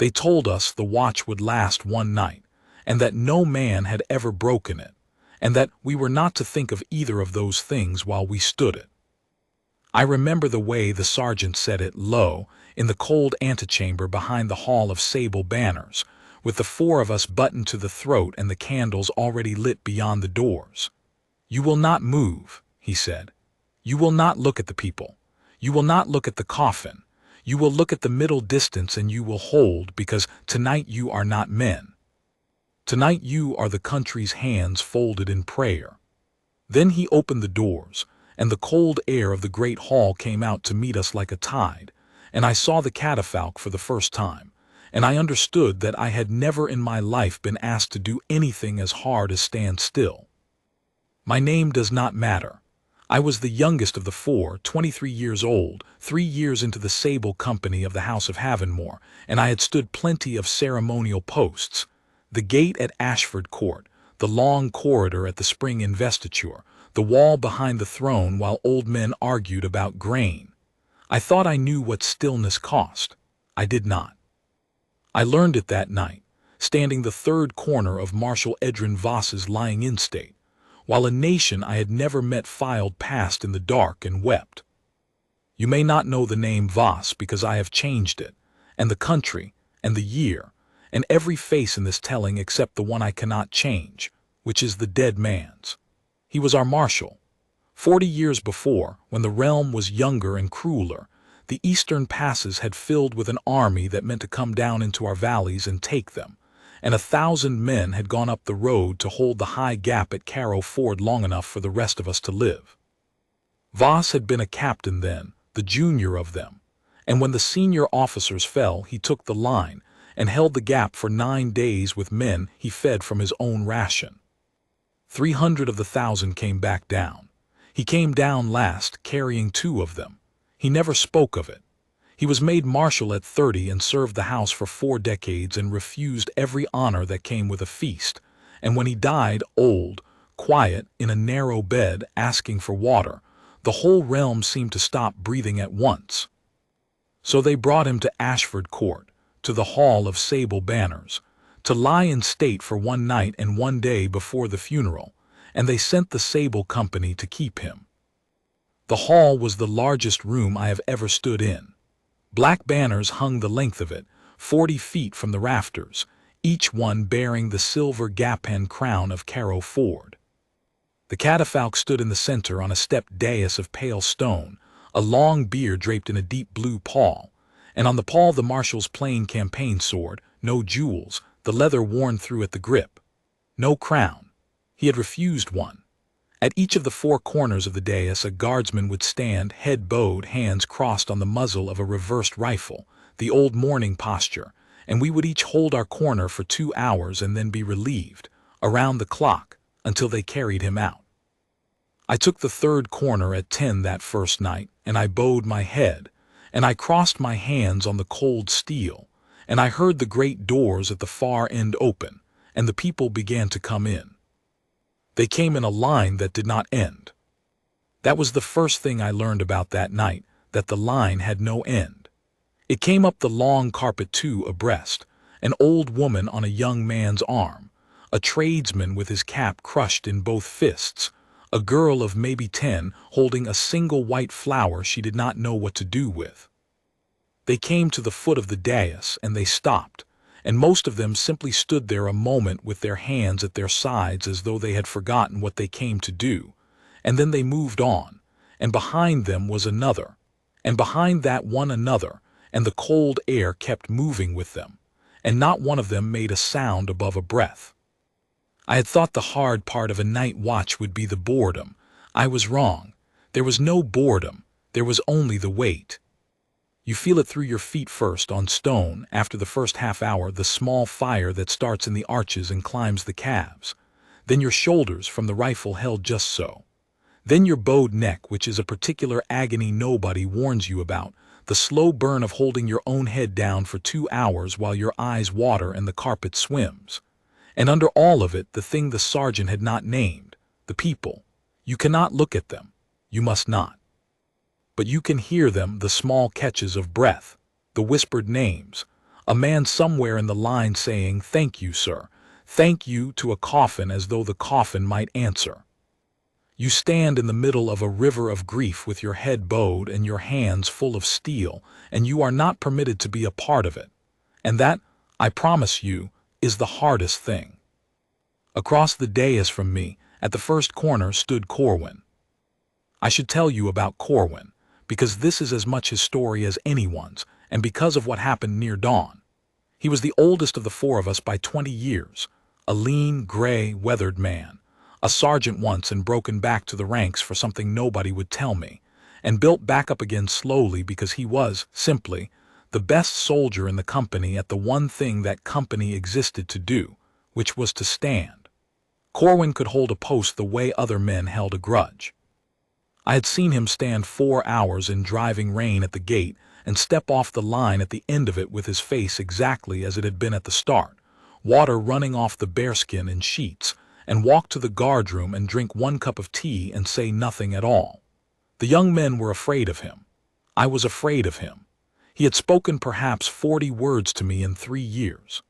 They told us the watch would last one night, and that no man had ever broken it, and that we were not to think of either of those things while we stood it. I remember the way the sergeant said it low, in the cold antechamber behind the hall of sable banners, with the four of us buttoned to the throat and the candles already lit beyond the doors. "You will not move," he said. "You will not look at the people. You will not look at the coffin. You will look at the middle distance and you will hold, because tonight you are not men. Tonight you are the country's hands folded in prayer." Then he opened the doors, and the cold air of the great hall came out to meet us like a tide, and I saw the catafalque for the first time, and I understood that I had never in my life been asked to do anything as hard as stand still. My name does not matter. I was the youngest of the four, 23 years old, 3 years into the sable company of the House of Havonmore, and I had stood plenty of ceremonial posts: the gate at Ashford Court, the long corridor at the spring investiture, the wall behind the throne while old men argued about grain. I thought I knew what stillness cost. I did not. I learned it that night, standing the third corner of Marshal Edrin Voss's lying-in state, while a nation I had never met filed past in the dark and wept. You may not know the name Voss because I have changed it, and the country, and the year, and every face in this telling except the one I cannot change, which is the dead man's. He was our marshal. 40 years before, when the realm was younger and crueler, the eastern passes had filled with an army that meant to come down into our valleys and take them, and 1,000 men had gone up the road to hold the high gap at Carrow Ford long enough for the rest of us to live. Voss had been a captain then, the junior of them, and when the senior officers fell, he took the line and held the gap for 9 days with men he fed from his own ration. 300 of the 1,000 came back down. He came down last, carrying 2 of them. He never spoke of it. He was made marshal at 30 and served the house for 4 decades and refused every honor that came with a feast, and when he died, old, quiet, in a narrow bed, asking for water, the whole realm seemed to stop breathing at once. So they brought him to Ashford Court, to the hall of sable banners, to lie in state for 1 night and 1 day before the funeral, and they sent the sable company to keep him. The hall was the largest room I have ever stood in. Black banners hung the length of it, 40 feet from the rafters, each one bearing the silver gapen crown of Carrow Ford. The catafalque stood in the center on a stepped dais of pale stone, a long bier draped in a deep blue pall, and on the pall the marshal's plain campaign sword, no jewels, the leather worn through at the grip. No crown. He had refused one. At each of the 4 corners of the dais a guardsman would stand, head bowed, hands crossed on the muzzle of a reversed rifle, the old mourning posture, and we would each hold our corner for 2 hours and then be relieved, around the clock, until they carried him out. I took the 3rd corner at 10 that first night, and I bowed my head, and I crossed my hands on the cold steel, and I heard the great doors at the far end open, and the people began to come in. They came in a line that did not end. That was the first thing I learned about that night, that the line had no end. It came up the long carpet 2 abreast, an old woman on a young man's arm, a tradesman with his cap crushed in both fists, a girl of maybe 10 holding a single white flower she did not know what to do with. They came to the foot of the dais and they stopped, and most of them simply stood there a moment with their hands at their sides as though they had forgotten what they came to do, and then they moved on, and behind them was another, and behind that one another, and the cold air kept moving with them, and not one of them made a sound above a breath. I had thought the hard part of a night watch would be the boredom. I was wrong. There was no boredom. There was only the weight. You feel it through your feet first on stone, after the first half hour the small fire that starts in the arches and climbs the calves. Then your shoulders from the rifle held just so. Then your bowed neck, which is a particular agony nobody warns you about, the slow burn of holding your own head down for 2 hours while your eyes water and the carpet swims. And under all of it, the thing the sergeant had not named, the people. You cannot look at them. You must not. But you can hear them, the small catches of breath, the whispered names, A man somewhere in the line saying, "Thank you, sir. Thank you," to a coffin as though the coffin might answer. You stand in the middle of a river of grief with your head bowed and your hands full of steel, and you are not permitted to be a part of it. And that, I promise you, is the hardest thing. Across the dais from me, at the first corner, stood Corwin. I should tell you about Corwin, because this is as much his story as anyone's, and because of what happened near dawn. He was the oldest of the four of us by 20 years, a lean, gray, weathered man, a sergeant once and broken back to the ranks for something nobody would tell me, and built back up again slowly because he was, simply, the best soldier in the company at the one thing that company existed to do, which was to stand. Corwin could hold a post the way other men held a grudge. I had seen him stand 4 hours in driving rain at the gate and step off the line at the end of it with his face exactly as it had been at the start, water running off the bearskin in sheets, and walk to the guardroom and drink 1 cup of tea and say nothing at all. The young men were afraid of him. I was afraid of him. He had spoken perhaps 40 words to me in 3 years.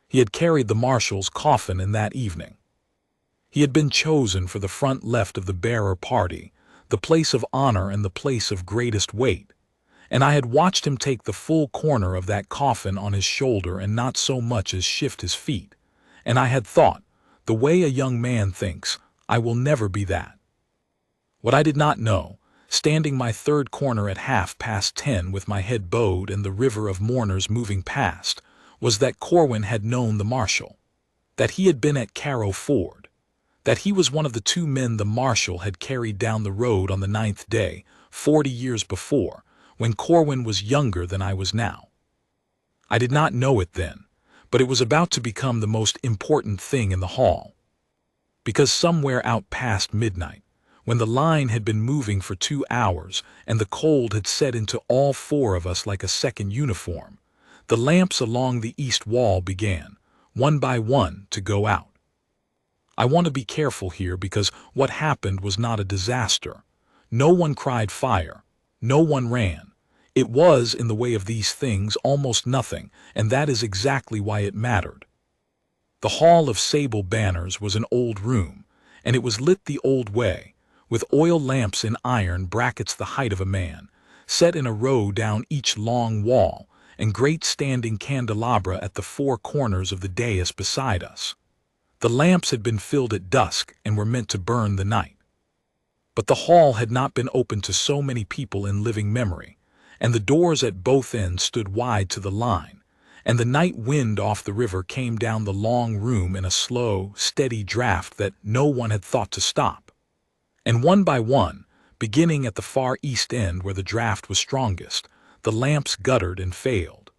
He had carried the marshal's coffin in that evening. He had been chosen for the front left of the bearer party, the place of honor and the place of greatest weight, and I had watched him take the full corner of that coffin on his shoulder and not so much as shift his feet, and I had thought, the way a young man thinks, I will never be that. What I did not know, standing my third corner at 10:30 with my head bowed and the river of mourners moving past, was that Corwin had known the marshal, that he had been at Carrow Ford, that he was one of the 2 men the marshal had carried down the road on the 9th day, 40 years before, when Corwin was younger than I was now. I did not know it then, but it was about to become the most important thing in the hall. Because somewhere out past midnight, when the line had been moving for 2 hours and the cold had set into all 4 of us like a second uniform, the lamps along the east wall began, one by one, to go out. I want to be careful here because what happened was not a disaster. No one cried fire. No one ran. It was, in the way of these things, almost nothing, and that is exactly why it mattered. The Hall of Sable Banners was an old room, and it was lit the old way, with oil lamps in iron brackets the height of a man, set in a row down each long wall, and great standing candelabra at the 4 corners of the dais beside us. The lamps had been filled at dusk and were meant to burn the night. But the hall had not been open to so many people in living memory, and the doors at both ends stood wide to the line, and the night wind off the river came down the long room in a slow, steady draft that no one had thought to stop. And one by one, beginning at the far east end where the draft was strongest, the lamps guttered and failed.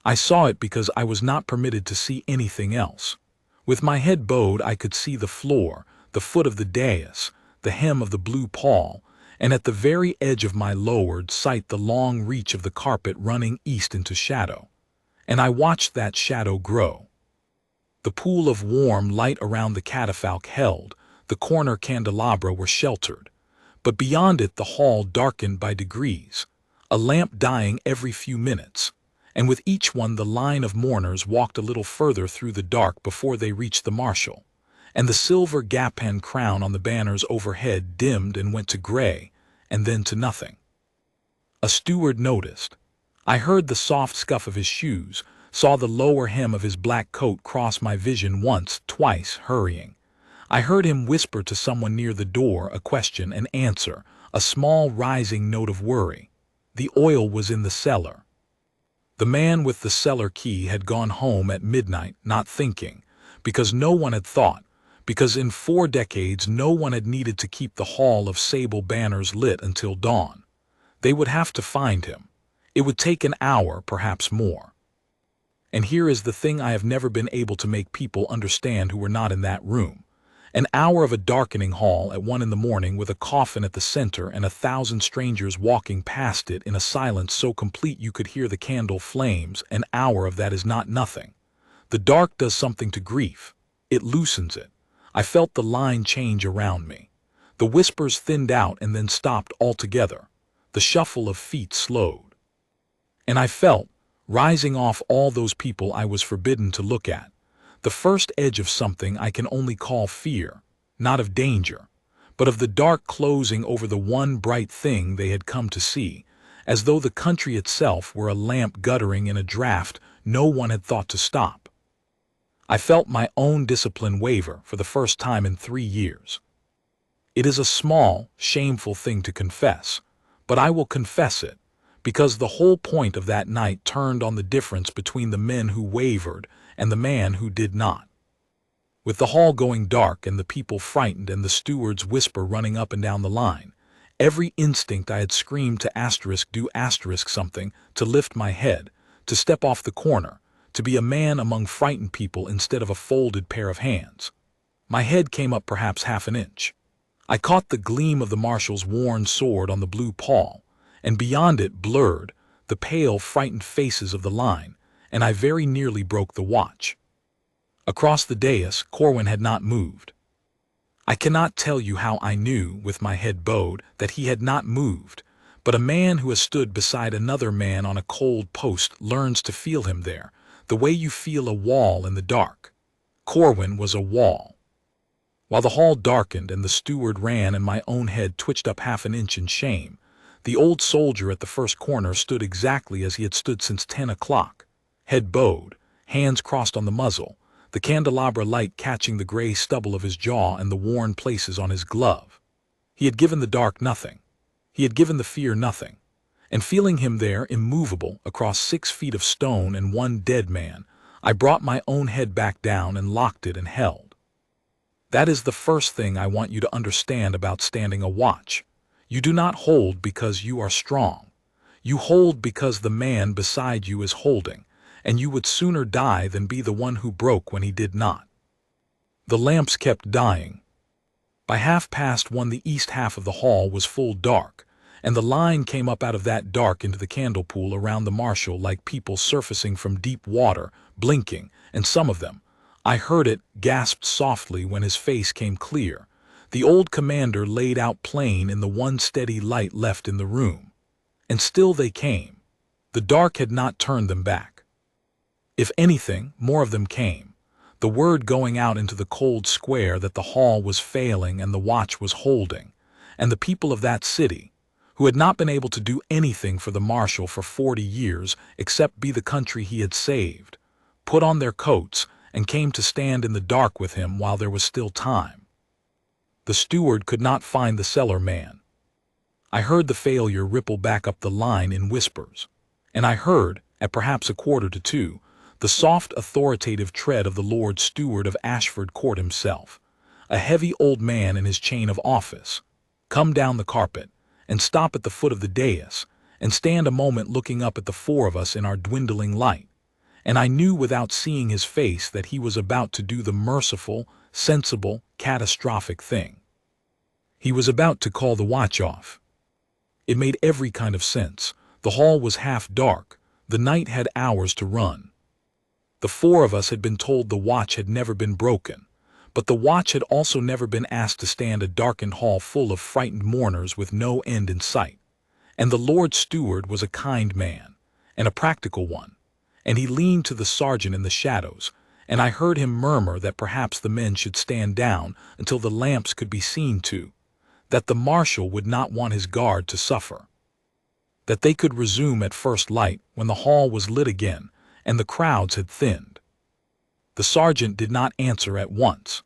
I saw it because I was not permitted to see anything else. With my head bowed I could see the floor, the foot of the dais, the hem of the blue pall, and at the very edge of my lowered sight the long reach of the carpet running east into shadow. And I watched that shadow grow. The pool of warm light around the catafalque held, the corner candelabra were sheltered, but beyond it the hall darkened by degrees, a lamp dying every few minutes, and with each one the line of mourners walked a little further through the dark before they reached the marshal, and the silver gap-end crown on the banners overhead dimmed and went to gray, and then to nothing. A steward noticed. I heard the soft scuff of his shoes, saw the lower hem of his black coat cross my vision once, twice, hurrying. I heard him whisper to someone near the door a question and answer, a small rising note of worry. The oil was in the cellar. The man with the cellar key had gone home at midnight, not thinking, because no one had thought, because in 4 decades no one had needed to keep the Hall of Sable Banners lit until dawn. They would have to find him. It would take an hour, perhaps more. And here is the thing I have never been able to make people understand who were not in that room. An hour of a darkening hall at 1 in the morning with a coffin at the center and 1,000 strangers walking past it in a silence so complete you could hear the candle flames. An hour of that is not nothing. The dark does something to grief. It loosens it. I felt the line change around me. The whispers thinned out and then stopped altogether. The shuffle of feet slowed. And I felt, rising off all those people I was forbidden to look at, the first edge of something I can only call fear, not of danger, but of the dark closing over the one bright thing they had come to see, as though the country itself were a lamp guttering in a draught no one had thought to stop. I felt my own discipline waver for the first time in 3 years. It is a small, shameful thing to confess, but I will confess it, because the whole point of that night turned on the difference between the men who wavered and the man who did not. With the hall going dark and the people frightened and the steward's whisper running up and down the line, every instinct I had screamed to do something, to lift my head, to step off the corner, to be a man among frightened people instead of a folded pair of hands. My head came up perhaps half an inch. I caught the gleam of the marshal's worn sword on the blue pall, and beyond it blurred the pale, frightened faces of the line, and I very nearly broke the watch. Across the dais, Corwin had not moved. I cannot tell you how I knew, with my head bowed, that he had not moved, but a man who has stood beside another man on a cold post learns to feel him there, the way you feel a wall in the dark. Corwin was a wall. While the hall darkened and the steward ran and my own head twitched up half an inch in shame, the old soldier at the first corner stood exactly as he had stood since 10 o'clock, head bowed, hands crossed on the muzzle, the candelabra light catching the gray stubble of his jaw and the worn places on his glove. He had given the dark nothing. He had given the fear nothing. And feeling him there, immovable, across 6 feet of stone and one dead man, I brought my own head back down and locked it and held. That is the first thing I want you to understand about standing a watch. You do not hold because you are strong. You hold because the man beside you is holding, and you would sooner die than be the one who broke when he did not. The lamps kept dying. By 1:30 the east half of the hall was full dark, and the line came up out of that dark into the candle pool around the marshal like people surfacing from deep water, blinking, and some of them, I heard it, gasped softly when his face came clear. The old commander laid out plain in the one steady light left in the room. And still they came. The dark had not turned them back. If anything, more of them came, the word going out into the cold square that the hall was failing and the watch was holding, and the people of that city, who had not been able to do anything for the marshal for 40 years except be the country he had saved, put on their coats and came to stand in the dark with him while there was still time. The steward could not find the cellar man. I heard the failure ripple back up the line in whispers, and I heard, at perhaps 1:45, the soft authoritative tread of the Lord Steward of Ashford Court himself, a heavy old man in his chain of office, come down the carpet and stop at the foot of the dais and stand a moment looking up at the 4 of us in our dwindling light, and I knew without seeing his face that he was about to do the merciful, sensible, catastrophic thing. He was about to call the watch off. It made every kind of sense. The hall was half dark. The night had hours to run. The 4 of us had been told the watch had never been broken, but the watch had also never been asked to stand a darkened hall full of frightened mourners with no end in sight. And the Lord Steward was a kind man, and a practical one, and he leaned to the sergeant in the shadows, and I heard him murmur that perhaps the men should stand down until the lamps could be seen to, that the marshal would not want his guard to suffer, that they could resume at first light when the hall was lit again and the crowds had thinned. The sergeant did not answer at once,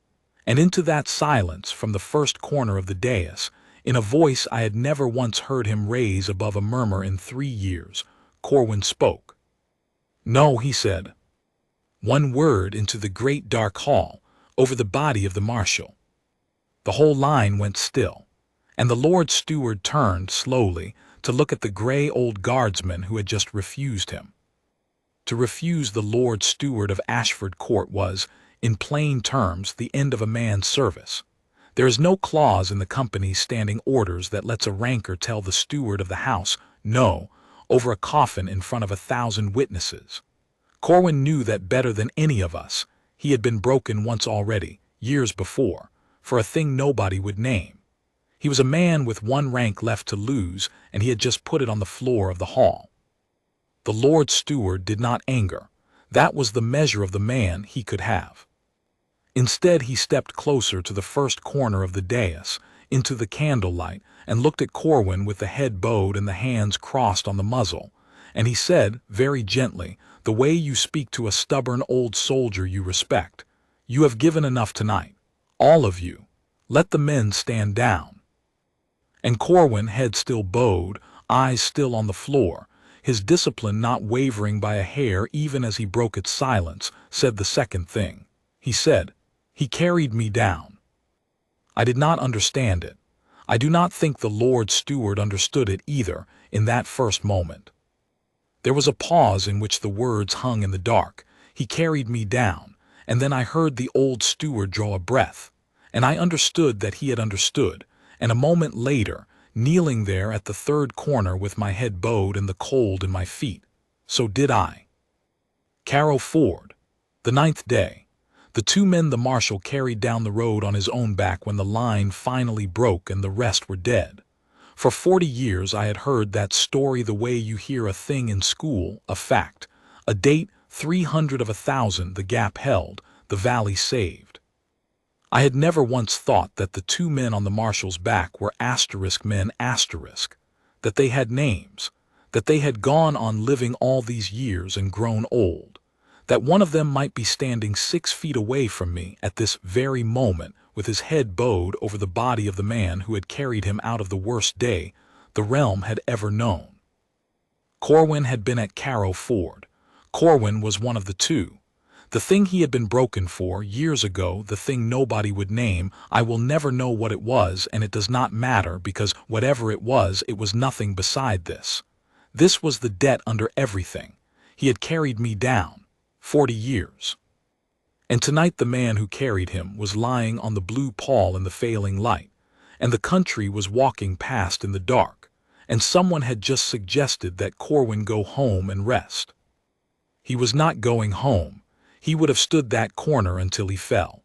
and into that silence from the first corner of the dais, in a voice I had never once heard him raise above a murmur in 3 years, Corwin spoke. "No," he said. One word into the great dark hall, over the body of the marshal. The whole line went still, and the Lord Steward turned slowly to look at the gray old guardsman who had just refused him. To refuse the Lord Steward of Ashford Court was, in plain terms, the end of a man's service. There is no clause in the company's standing orders that lets a ranker tell the steward of the house no over a coffin in front of 1,000 witnesses. Corwin knew that better than any of us. He had been broken once already, years before, for a thing nobody would name. He was a man with 1 rank left to lose, and he had just put it on the floor of the hall. The Lord Steward did not anger. That was the measure of the man he could have. Instead, he stepped closer to the first corner of the dais, into the candlelight, and looked at Corwin with the head bowed and the hands crossed on the muzzle. And he said, very gently, the way you speak to a stubborn old soldier you respect, "You have given enough tonight. All of you. Let the men stand down." And Corwin, head still bowed, eyes still on the floor, his discipline not wavering by a hair even as he broke its silence, said the second thing. He said, "He carried me down." I did not understand it. I do not think the Lord Steward understood it either in that first moment. There was a pause in which the words hung in the dark. He carried me down, and then I heard the old steward draw a breath, and I understood that he had understood, and a moment later, kneeling there at the third corner with my head bowed and the cold in my feet, so did I. Carrow Ford, the 9th day. The 2 men the marshal carried down the road on his own back when the line finally broke and the rest were dead. For 40 years I had heard that story the way you hear a thing in school, a fact, a date, 300 of 1,000 the gap held, the valley saved. I had never once thought that the 2 men on the marshal's back were asterisk men asterisk, that they had names, that they had gone on living all these years and grown old, that one of them might be standing 6 feet away from me at this very moment with his head bowed over the body of the man who had carried him out of the worst day the realm had ever known. Corwin had been at Carrow Ford. Corwin was one of the 2. The thing he had been broken for years ago, the thing nobody would name, I will never know what it was, and it does not matter because whatever it was nothing beside this. This was the debt under everything. He had carried me down 40 years. And tonight the man who carried him was lying on the blue pall in the failing light, and the country was walking past in the dark, and someone had just suggested that Corwin go home and rest. He was not going home. He would have stood that corner until he fell.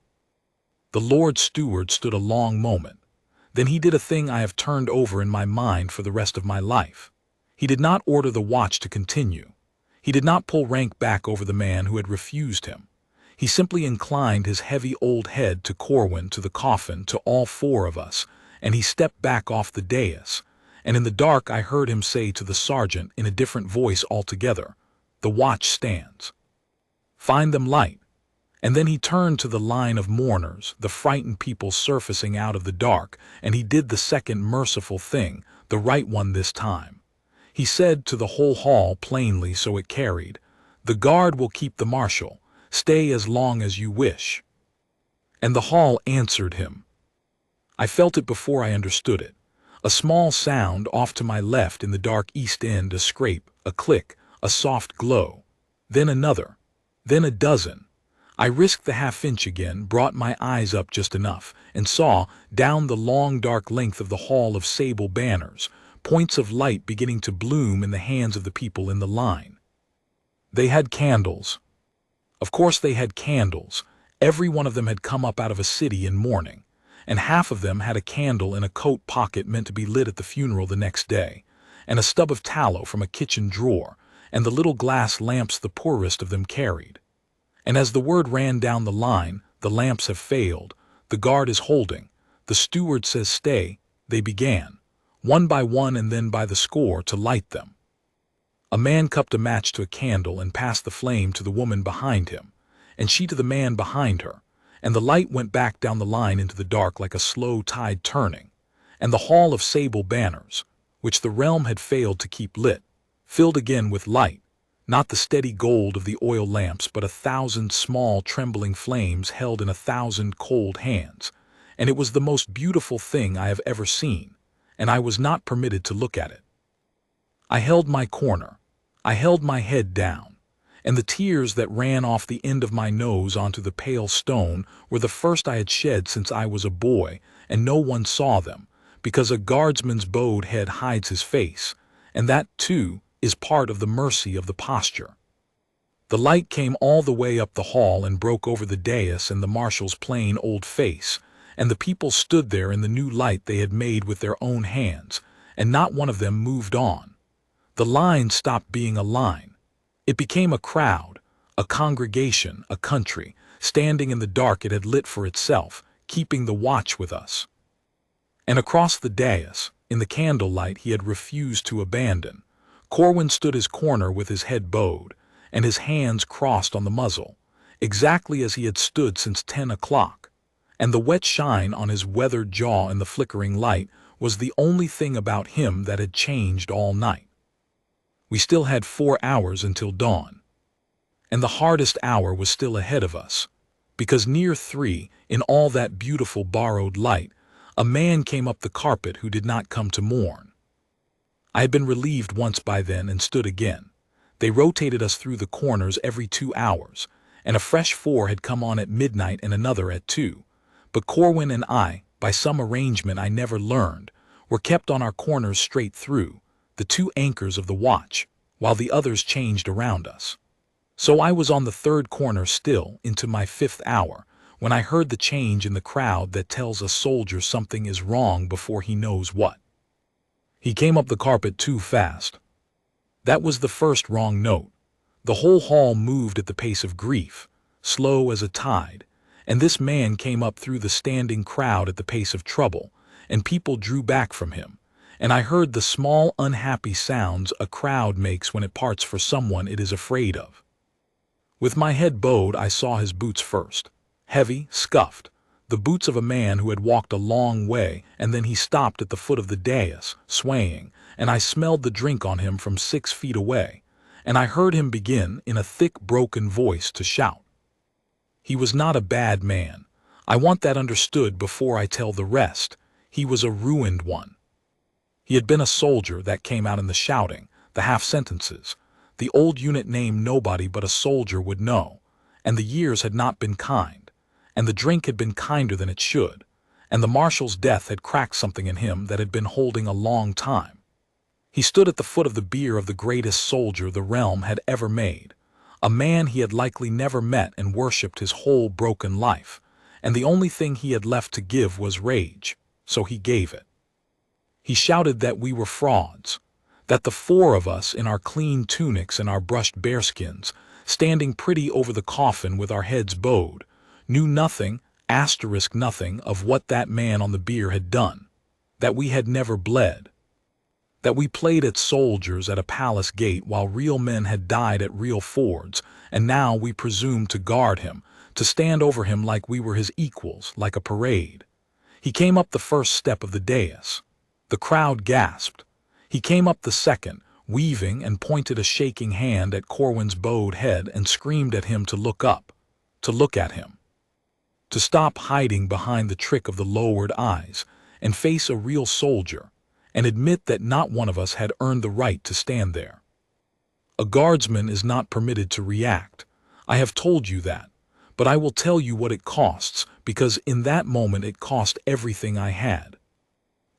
The Lord Steward stood a long moment. Then he did a thing I have turned over in my mind for the rest of my life. He did not order the watch to continue. He did not pull rank back over the man who had refused him. He simply inclined his heavy old head to Corwin, to the coffin, to all 4 of us, and he stepped back off the dais, and in the dark I heard him say to the sergeant in a different voice altogether, "The watch stands. Find them light." And then he turned to the line of mourners, the frightened people surfacing out of the dark, and he did the second merciful thing, the right one this time. He said to the whole hall plainly so it carried, "The guard will keep the marshal. Stay as long as you wish." And the hall answered him. I felt it before I understood it. A small sound off to my left in the dark east end, a scrape, a click, a soft glow. Then another. Then a dozen. I risked the half-inch again, brought my eyes up just enough, and saw, down the long dark length of the hall of sable banners, points of light beginning to bloom in the hands of the people in the line. They had candles. Of course they had candles. Every one of them had come up out of a city in mourning, and half of them had a candle in a coat pocket meant to be lit at the funeral the next day, and a stub of tallow from a kitchen drawer, and the little glass lamps the poorest of them carried. And as the word ran down the line, "The lamps have failed, the guard is holding, the steward says stay," they began, one by one and then by the score, to light them. A man cupped a match to a candle and passed the flame to the woman behind him, and she to the man behind her, and the light went back down the line into the dark like a slow tide turning, and the hall of sable banners, which the realm had failed to keep lit, filled again with light, not the steady gold of the oil lamps, but 1,000 small trembling flames held in 1,000 cold hands, and it was the most beautiful thing I have ever seen, and I was not permitted to look at it. I held my corner. I held my head down, and the tears that ran off the end of my nose onto the pale stone were the first I had shed since I was a boy, and no one saw them, because a guardsman's bowed head hides his face, and that, too, is part of the mercy of the posture. The light came all the way up the hall and broke over the dais and the marshal's plain old face, and the people stood there in the new light they had made with their own hands, and not one of them moved on. The line stopped being a line. It became a crowd, a congregation, a country, standing in the dark it had lit for itself, keeping the watch with us. And across the dais, in the candlelight he had refused to abandon, Corwin stood his corner with his head bowed, and his hands crossed on the muzzle, exactly as he had stood since 10 o'clock, and the wet shine on his weathered jaw in the flickering light was the only thing about him that had changed all night. We still had 4 hours until dawn. And the hardest hour was still ahead of us, because near 3, in all that beautiful borrowed light, a man came up the carpet who did not come to mourn. I had been relieved once by then and stood again. They rotated us through the corners every 2 hours, and a fresh 4 had come on at midnight and another at 2. But Corwin and I, by some arrangement I never learned, were kept on our corners straight through, the 2 anchors of the watch, while the others changed around us. So I was on the 3rd corner still, into my 5th hour, when I heard the change in the crowd that tells a soldier something is wrong before he knows what. He came up the carpet too fast. That was the first wrong note. The whole hall moved at the pace of grief, slow as a tide, and this man came up through the standing crowd at the pace of trouble, and people drew back from him, and I heard the small unhappy sounds a crowd makes when it parts for someone it is afraid of. With my head bowed I saw his boots first, heavy, scuffed, the boots of a man who had walked a long way, and then he stopped at the foot of the dais, swaying, and I smelled the drink on him from 6 feet away, and I heard him begin, in a thick, broken voice, to shout. He was not a bad man. I want that understood before I tell the rest. He was a ruined one. He had been a soldier, that came out in the shouting, the half-sentences. The old unit name nobody but a soldier would know, and the years had not been kind, and the drink had been kinder than it should, and the marshal's death had cracked something in him that had been holding a long time. He stood at the foot of the bier of the greatest soldier the realm had ever made, a man he had likely never met and worshipped his whole broken life, and the only thing he had left to give was rage, so he gave it. He shouted that we were frauds, that the 4 of us in our clean tunics and our brushed bearskins, standing pretty over the coffin with our heads bowed, knew nothing, nothing, of what that man on the bier had done, that we had never bled, that we played at soldiers at a palace gate while real men had died at real fords, and now we presumed to guard him, to stand over him like we were his equals, like a parade. He came up the first step of the dais. The crowd gasped. He came up the second, weaving, and pointed a shaking hand at Corwin's bowed head and screamed at him to look up, to look at him, to stop hiding behind the trick of the lowered eyes and face a real soldier and admit that not one of us had earned the right to stand there. A guardsman is not permitted to react. I have told you that, but I will tell you what it costs, because in that moment it cost everything I had.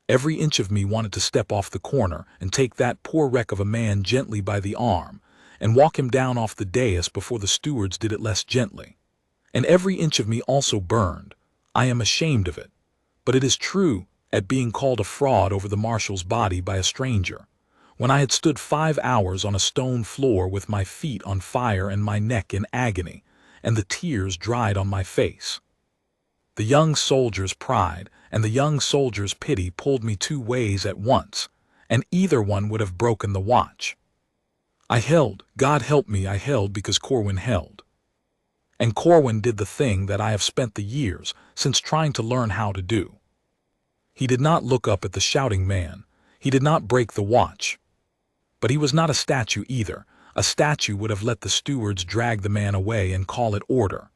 Every inch of me wanted to step off the corner and take that poor wreck of a man gently by the arm and walk him down off the dais before the stewards did it less gently. And every inch of me also burned. I am ashamed of it, but it is true, at being called a fraud over the marshal's body by a stranger, when I had stood 5 hours on a stone floor with my feet on fire and my neck in agony, and the tears dried on my face. The young soldier's pride and the young soldier's pity pulled me 2 ways at once, and either one would have broken the watch. I held, God help me, I held because Corwin held. And Corwin did the thing that I have spent the years since trying to learn how to do. He did not look up at the shouting man. He did not break the watch. But he was not a statue either. A statue would have let the stewards drag the man away and call it order.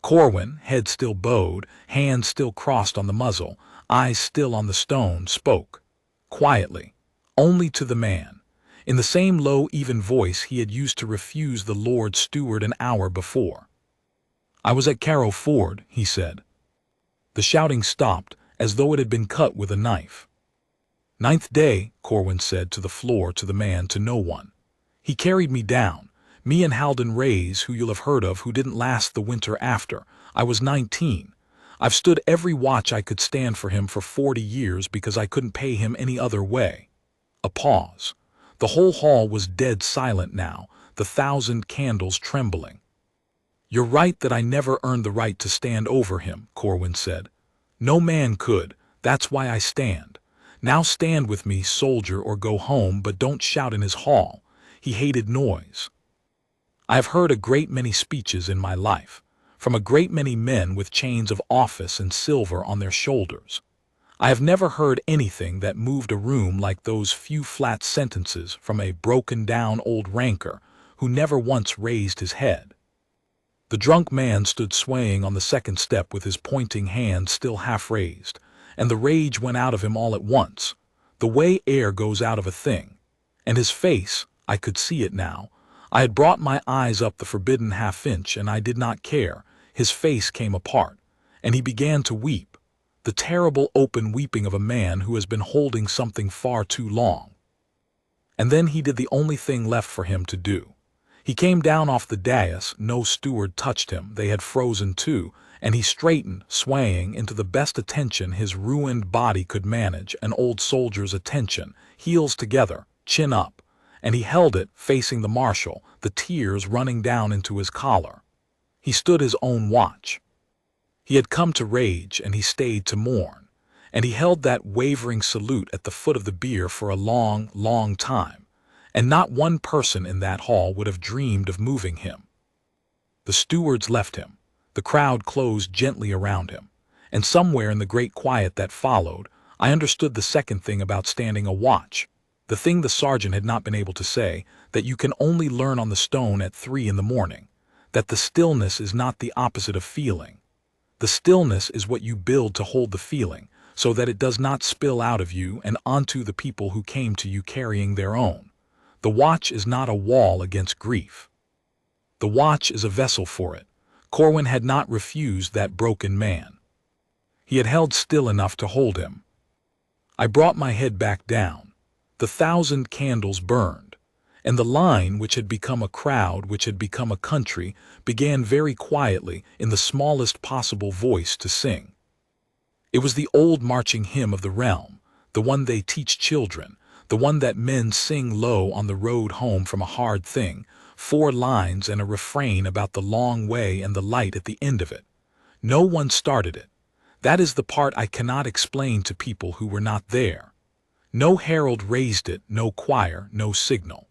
Corwin, head still bowed, hands still crossed on the muzzle, eyes still on the stone, spoke, quietly, only to the man, in the same low, even voice he had used to refuse the Lord Steward an hour before. "I was at Carrow Ford," he said. The shouting stopped, as though it had been cut with a knife. "9th day," Corwin said to the floor, to the man, to no one. "He carried me down. Me and Halden Rays, who you'll have heard of, who didn't last the winter after. I was 19. I've stood every watch I could stand for him for 40 years because I couldn't pay him any other way." A pause. The whole hall was dead silent now, the 1,000 candles trembling. "You're right that I never earned the right to stand over him," Corwin said. "No man could, that's why I stand. Now stand with me, soldier, or go home, but don't shout in his hall." He hated noise. I have heard a great many speeches in my life, from a great many men with chains of office and silver on their shoulders. I have never heard anything that moved a room like those few flat sentences from a broken-down old ranker who never once raised his head. The drunk man stood swaying on the second step with his pointing hand still half raised, and the rage went out of him all at once, the way air goes out of a thing. And his face, I could see it now. I had brought my eyes up the forbidden half-inch, and I did not care. His face came apart, and he began to weep, the terrible open weeping of a man who has been holding something far too long. And then he did the only thing left for him to do. He came down off the dais, no steward touched him, they had frozen too, and he straightened, swaying into the best attention his ruined body could manage, an old soldier's attention, heels together, chin up, and he held it facing the marshal, the tears running down into his collar. He stood his own watch. He had come to rage, and he stayed to mourn, and he held that wavering salute at the foot of the bier for a long, long time, and not one person in that hall would have dreamed of moving him. The stewards left him. The crowd closed gently around him, and somewhere in the great quiet that followed, I understood the second thing about standing a watch, the thing the sergeant had not been able to say, that you can only learn on the stone at 3 in the morning, that the stillness is not the opposite of feeling. The stillness is what you build to hold the feeling, so that it does not spill out of you and onto the people who came to you carrying their own. The watch is not a wall against grief. The watch is a vessel for it. Corwin had not refused that broken man. He had held still enough to hold him. I brought my head back down. The 1,000 candles burned, and the line, which had become a crowd, which had become a country, began very quietly, in the smallest possible voice, to sing. It was the old marching hymn of the realm, the one they teach children, the one that men sing low on the road home from a hard thing, 4 lines and a refrain about the long way and the light at the end of it. No one started it. That is the part I cannot explain to people who were not there. No herald raised it, no choir, no signal.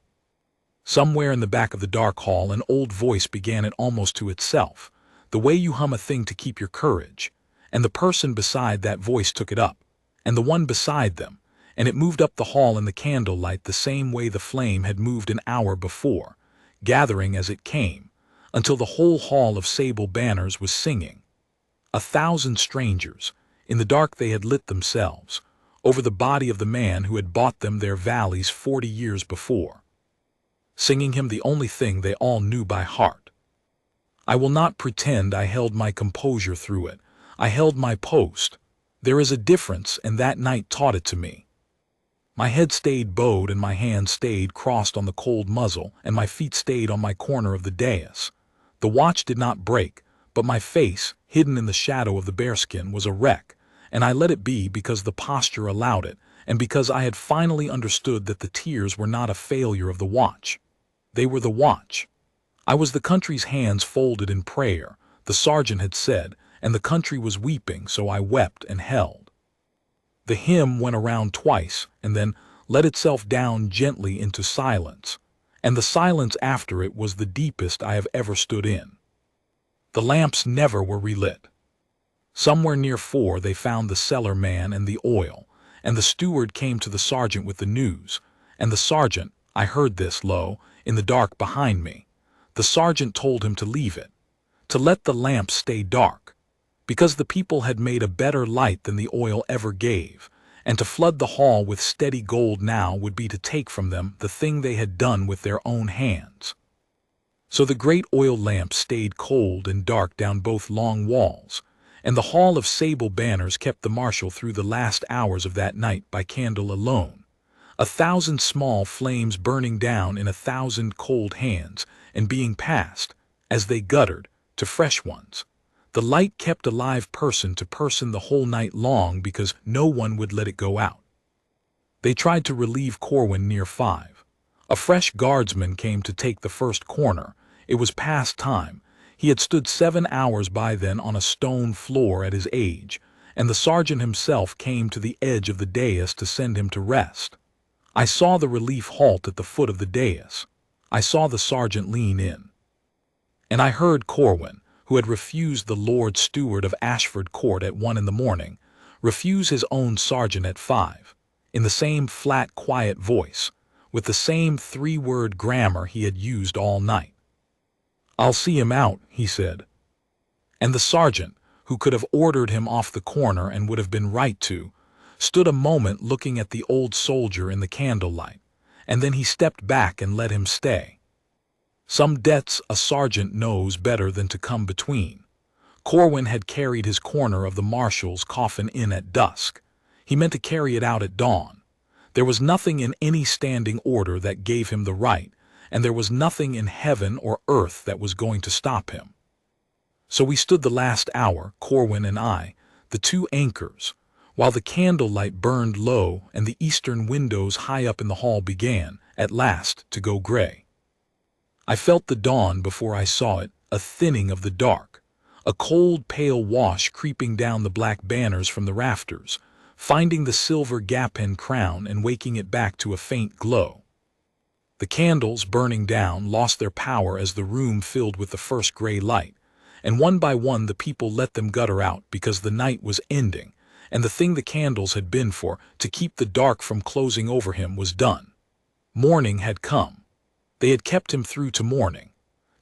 Somewhere in the back of the dark hall an old voice began it almost to itself, the way you hum a thing to keep your courage, and the person beside that voice took it up, and the one beside them, and it moved up the hall in the candlelight the same way the flame had moved an hour before, gathering as it came, until the whole hall of sable banners was singing. 1,000 strangers, in the dark they had lit themselves, over the body of the man who had bought them their valleys 40 years before, singing him the only thing they all knew by heart. I will not pretend I held my composure through it. I held my post. There is a difference, and that night taught it to me. My head stayed bowed, and my hands stayed crossed on the cold muzzle, and my feet stayed on my corner of the dais. The watch did not break, but my face, hidden in the shadow of the bearskin, was a wreck, and I let it be because the posture allowed it, and because I had finally understood that the tears were not a failure of the watch. They were the watch. I was the country's hands folded in prayer, the sergeant had said, and the country was weeping, so I wept and held. The hymn went around twice, and then let itself down gently into silence, and the silence after it was the deepest I have ever stood in. The lamps never were relit. Somewhere near 4 they found the cellar man and the oil, and the steward came to the sergeant with the news, and the sergeant, I heard this low, in the dark behind me, the sergeant told him to leave it, to let the lamps stay dark, because the people had made a better light than the oil ever gave, and to flood the hall with steady gold now would be to take from them the thing they had done with their own hands. So the great oil lamp stayed cold and dark down both long walls, and the hall of sable banners kept the marshal through the last hours of that night by candle alone, 1,000 small flames burning down in 1,000 cold hands and being passed, as they guttered, to fresh ones. The light kept alive person to person the whole night long because no one would let it go out. They tried to relieve Corwin near 5. A fresh guardsman came to take the first corner. It was past time. He had stood 7 hours by then on a stone floor at his age, and the sergeant himself came to the edge of the dais to send him to rest. I saw the relief halt at the foot of the dais. I saw the sergeant lean in. And I heard Corwin, who had refused the Lord Steward of Ashford Court at 1 in the morning, refuse his own sergeant at 5, in the same flat, quiet voice, with the same 3-word grammar he had used all night. "I'll see him out," he said. And the sergeant, who could have ordered him off the corner and would have been right to, stood a moment looking at the old soldier in the candlelight, and then he stepped back and let him stay. Some debts a sergeant knows better than to come between. Corwin had carried his corner of the marshal's coffin in at dusk. He meant to carry it out at dawn. There was nothing in any standing order that gave him the right, and there was nothing in heaven or earth that was going to stop him. So we stood the last hour, Corwin and I, the two anchors, while the candlelight burned low and the eastern windows high up in the hall began, at last, to go gray. I felt the dawn before I saw it, a thinning of the dark, a cold, pale wash creeping down the black banners from the rafters, finding the silver gap-end crown and waking it back to a faint glow. The candles, burning down, lost their power as the room filled with the first gray light, and one by one the people let them gutter out because the night was ending, and the thing the candles had been for, to keep the dark from closing over him, was done. Morning had come. They had kept him through to morning.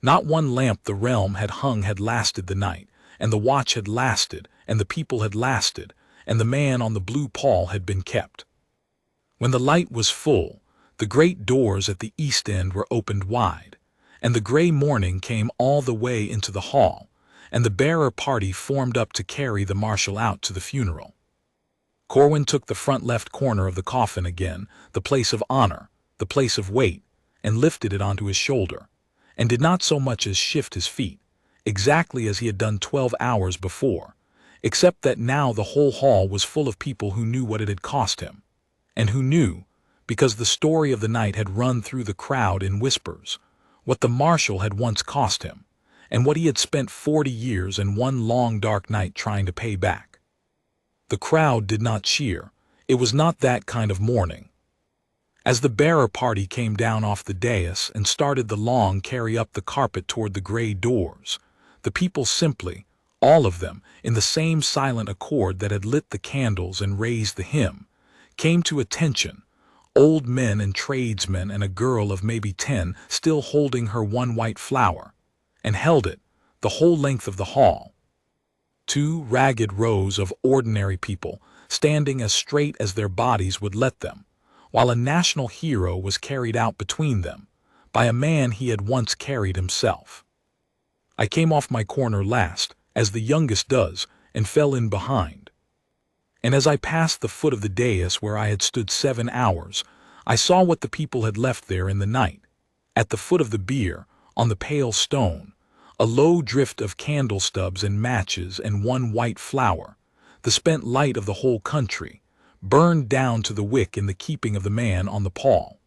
Not one lamp the realm had hung had lasted the night, and the watch had lasted, and the people had lasted, and the man on the blue pall had been kept. When the light was full, the great doors at the east end were opened wide, and the gray morning came all the way into the hall, and the bearer party formed up to carry the marshal out to the funeral. Corwin took the front left corner of the coffin again, the place of honor, the place of weight, and lifted it onto his shoulder, and did not so much as shift his feet, exactly as he had done 12 hours before, except that now the whole hall was full of people who knew what it had cost him, and who knew, because the story of the night had run through the crowd in whispers, what the marshal had once cost him, and what he had spent 40 years and one long dark night trying to pay back. The crowd did not cheer. It was not that kind of mourning. As the bearer party came down off the dais and started the long carry up the carpet toward the gray doors, the people simply, all of them, in the same silent accord that had lit the candles and raised the hymn, came to attention, old men and tradesmen and a girl of maybe 10 still holding her one white flower, and held it the whole length of the hall. 2 ragged rows of ordinary people standing as straight as their bodies would let them, while a national hero was carried out between them by a man he had once carried himself. I came off my corner last, as the youngest does, and fell in behind. And as I passed the foot of the dais where I had stood 7 hours, I saw what the people had left there in the night. At the foot of the bier, on the pale stone, a low drift of candle stubs and matches and one white flower, the spent light of the whole country, burned down to the wick in the keeping of the man on the pall.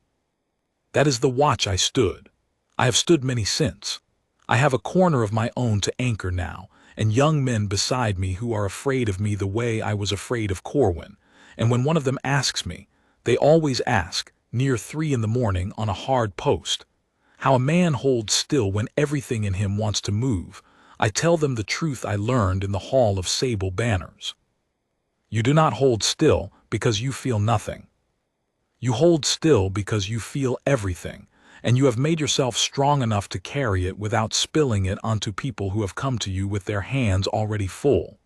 That is the watch I stood. I have stood many since. I have a corner of my own to anchor now, and young men beside me who are afraid of me the way I was afraid of Corwin, and when one of them asks me, they always ask, near 3 in the morning on a hard post, how a man holds still when everything in him wants to move, I tell them the truth I learned in the Hall of Sable Banners. You do not hold still because you feel nothing. You hold still because you feel everything, and you have made yourself strong enough to carry it without spilling it onto people who have come to you with their hands already full.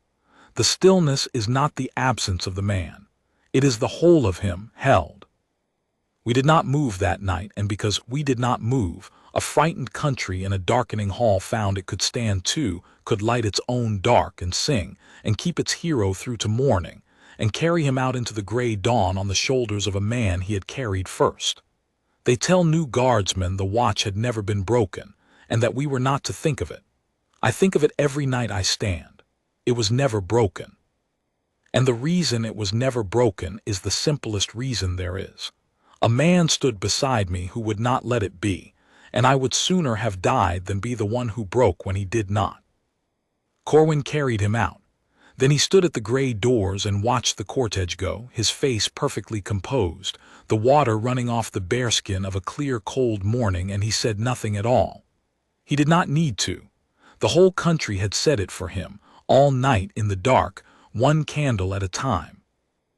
The stillness is not the absence of the man. It is the whole of him held. We did not move that night, and because we did not move, a frightened country in a darkening hall found it could stand too, could light its own dark and sing, and keep its hero through to morning, and carry him out into the gray dawn on the shoulders of a man he had carried first. They tell new guardsmen the watch had never been broken, and that we were not to think of it. I think of it every night I stand. It was never broken. And the reason it was never broken is the simplest reason there is. A man stood beside me who would not let it be, and I would sooner have died than be the one who broke when he did not. Corwin carried him out. Then he stood at the gray doors and watched the cortege go, his face perfectly composed, the water running off the bearskin of a clear, cold morning, and he said nothing at all. He did not need to. The whole country had said it for him, all night in the dark, one candle at a time.